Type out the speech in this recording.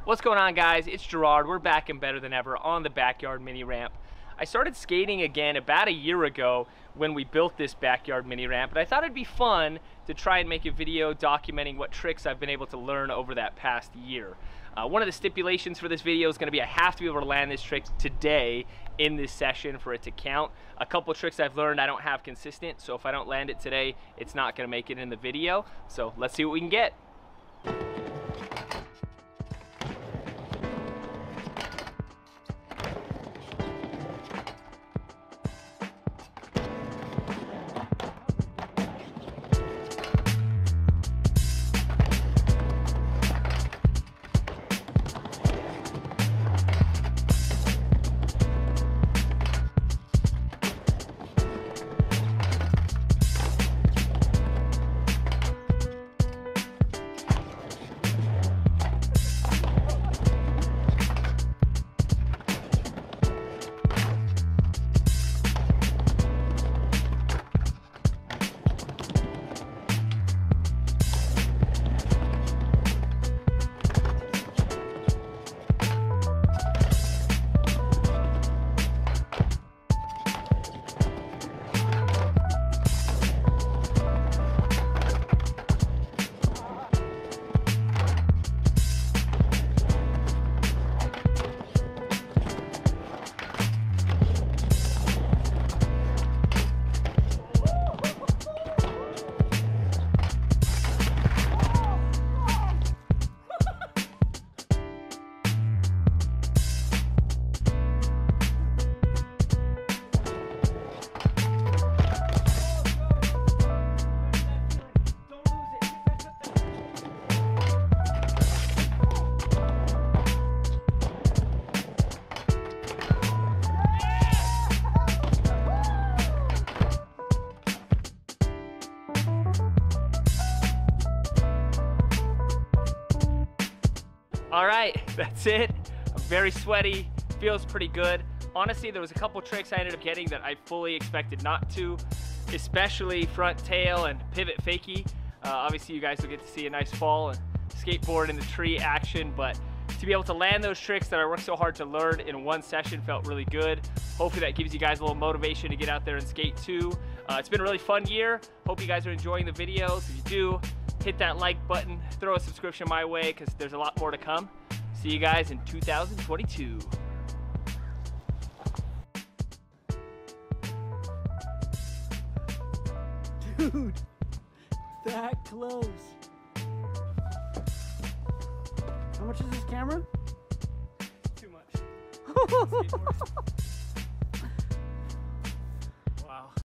What's going on, guys? It's Gerard. We're back and better than ever on the backyard mini ramp. I started skating again about a year ago when we built this backyard mini ramp, and I thought it'd be fun to try and make a video documenting what tricks I've been able to learn over that past year. One of the stipulations for this video is going to be I have to be able to land this trick today in this session for it to count. A couple of tricks I've learned I don't have consistent, so if I don't land it today, it's not going to make it in the video. So let's see what we can get. All right, that's it. I'm very sweaty, feels pretty good. Honestly, there was a couple tricks I ended up getting that I fully expected not to, especially front tail and pivot fakie. Obviously, you guys will get to see a nice fall and skateboard in the tree action, but to be able to land those tricks that I worked so hard to learn in one session felt really good. Hopefully that gives you guys a little motivation to get out there and skate too. It's been a really fun year. Hope you guys are enjoying the videos. If you do, hit that like button, throw a subscription my way because there's a lot more to come. See you guys in 2022. Dude, that close. How much is this camera? Too much.